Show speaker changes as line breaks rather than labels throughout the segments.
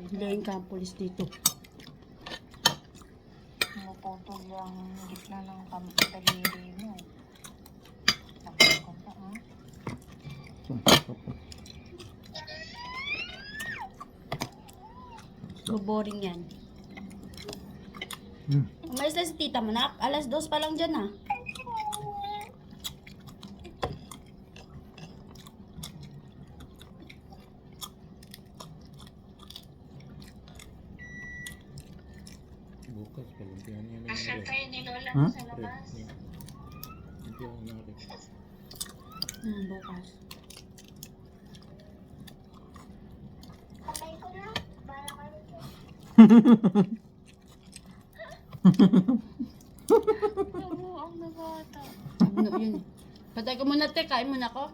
Hilahin ka ang pulis dito.
Naputol yung gitna ng daliri mo. Nakikita ha?
Boring yan. Umalis na si tita mo na. Alas 2 pa lang dyan ha.
Bukas, palumpihan niya na
Asya
yun.
kayo ni Lola mo sa labas.
Lumpihan niya rin.
Bukas.
Patay ko na. Bala ka rin. Ang nabata.
Ano yun? Patay ko muna te. Kain muna ko.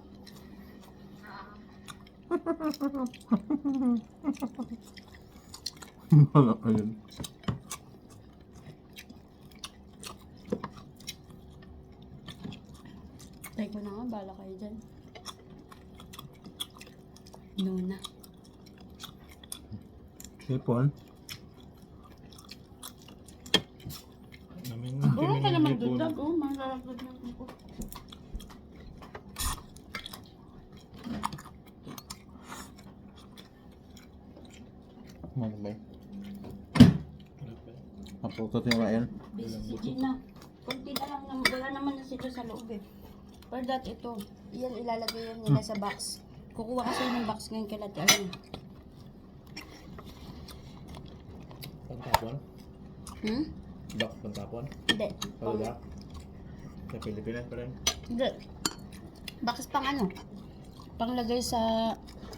Wala ka yun.
Patay ko na nga. Bala kayo dyan. No na.
Sipon.
Namin
Oo ka naman dudag. Oo, malalagdag na ako.
Ano ba yun? Naputot yung Ryan.
Busy si Gina. Kunti na lang. Wala naman na sila sa loob eh. For that, ito. Yan, ilalagay yan nila sa box. Kukuha kasi ng box ngayon kay Lati. Ano?
Pantapon?
Hmm?
Box pantapon?
Hindi.
Talaga? Sa Pilipinas pa rin?
Hindi. Box pang ano? Panglagay sa...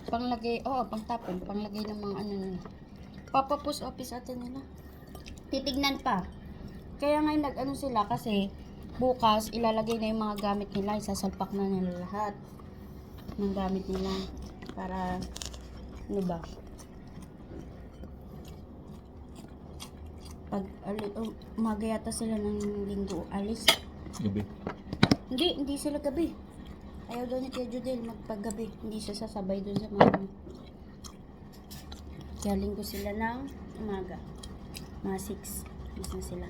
Panglagay... Oo, pangtapon. Panglagay ng mga ano nila. Papapos office atin nila. Titignan pa. Kaya ngayon nag-ano sila kasi bukas ilalagay na yung mga gamit nila. Isasalpak na nila lahat ng gamit nila. Para... Ano ba? Pag umaga yata sila ng linggo alis.
Gabi.
Hindi sila gabi. Ayaw daw ni Tia Judel magpaggabi. Hindi siya sasabay doon sa mga... Kaya linggo sila ng umaga. Mga 6. Alis na sila.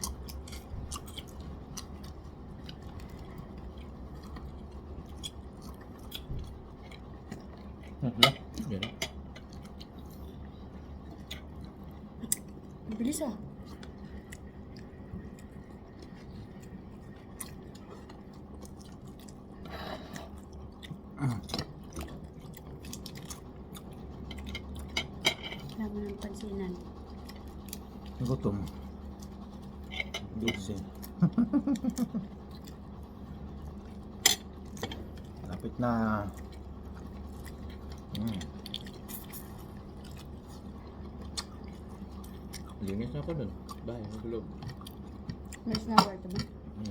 Wala.
Yan.
Bilis ah. Kailangan ng pansinan.
Gutom. Busy. Lapit na.
Linis na ako dun. Bahay, nagulog.
May snapper ito ba?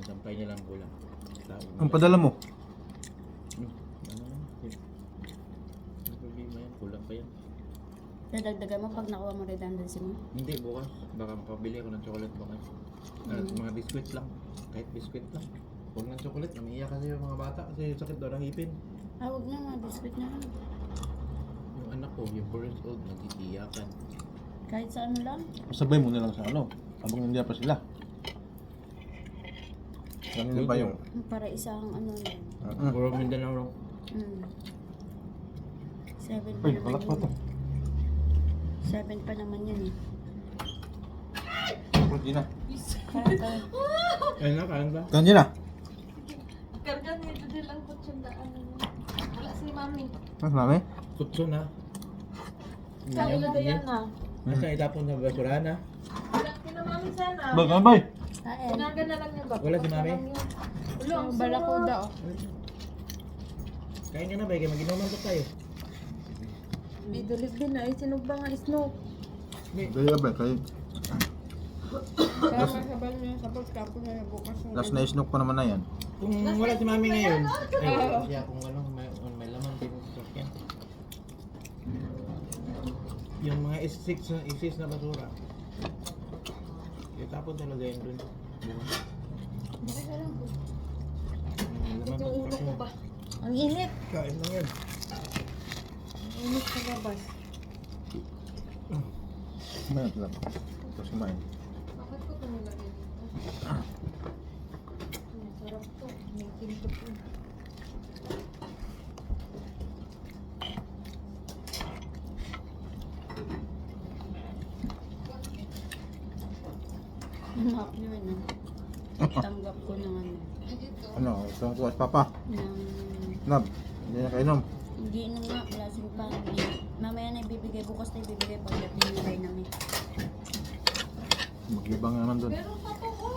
Sampay niya lang kulang.
Ang padala mo?
Ano yan? Ang problema yan, kulang pa yan.
Dadagdagan mo pag nakuha mo redundancy mo.
Hindi, bukas. Baka makabili ako ng chocolate bukas. At mga biskwit lang. Kahit biskwit lang. Huwag ng chocolate. Namiiyak kasi yung mga bata kasi sakit daw ng ipin.
Ah, huwag na nga. Biscuit na lang.
Yung anak ko, yung 4 years old, nag-iiyakan.
Kahit sa ano lang.
Sabay mo na lang sa ano. Habang hindi pa sila. Ganun ba yung...
Para isang ano lang.
Puro Mindanao raw.
7 pa
Ay,
naman
balat pa to.
yun. 7 pa naman yun eh.
Hindi na.
Ayun na, kain ba?
Hindi na.
Karga nito din lang po siya ano. Wala si Mami.
Mas mami?
Kutso na.
Sabi na yan na.
Nasa itapon sa basura na.
Wala kina Mami sana.
Bag, ano ba?
Kain.
Tinaga na lang niya ba?
Wala si Mami?
Wala, ang
Balakuda oh.
Kain ka na ba? Kaya mag-inuman ko tayo.
Bidulig din na. Ay, sinog ba nga snow?
Dali ba? Kayo.
Kaya kasabay niya sa pagkapon na bukas.
Last na snook ko naman na yan.
Kung wala si Mami ngayon, ay, siya kung ano, may laman din sa sasakyan. Yung mga isis na basura. Itapon talaga yun dun. Laman
Yung ulo
sa
ko
sasakyan.
ba? Ang init.
Kain lang yan.
Ang init sa labas.
Mayat lang. Tapos kumain.
Bakit ko ito nilagay dito? Masarap to. May kinto po.
Anak nyo yun ah. Tanggap ko ng ano.
Ano, gusto mo kuha sa papa?
Ng...
Nab, hindi na kainom.
Hindi na nga, lasing pa. Mamaya na ibibigay, bukas na ibibigay pagkat dinilay namin.
Maglibang naman doon.
Meron pa po ko.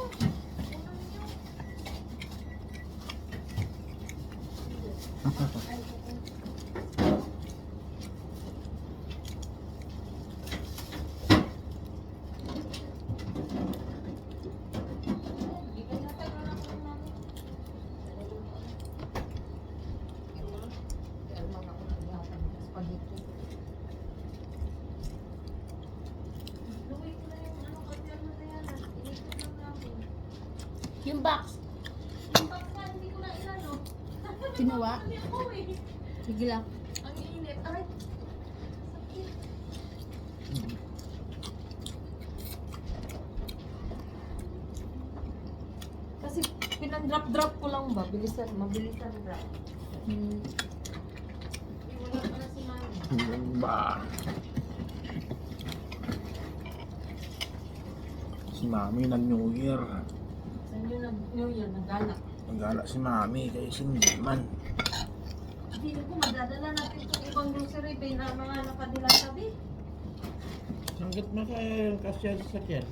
Yung box, kinuha. Sige lang.
Ang init. Aray. Kasi pinang-drop-drop ko lang ba? Mabilisan drop.
Hmm.
Wala pa na si Mami.
Ba. Si Mami ng New Year.
Saan yun New Year? Nagala.
Nagala si Mami kay hindi man.
Hindi ko madadala natin itong ibang grocery bay na mga nakadilang tabi.
Sanggat mo kaya yung kasya sa sakyan.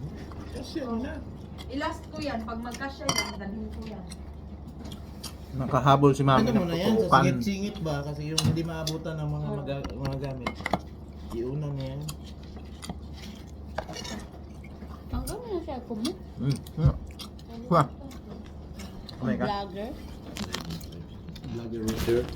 Kasya na.
I-last ko yan. Pag magkasya yan, dalhin ko yan.
Nakahabol si Mami
Ano
ng
mo na yan? Sa
putukan.
singit-singit ba? Kasi yung hindi maabutan ng mga gamit. Iuna na yan.
Hanggang na siya mo.
Wah. Kamay ka?
Vlogger.
Vlogger Richard.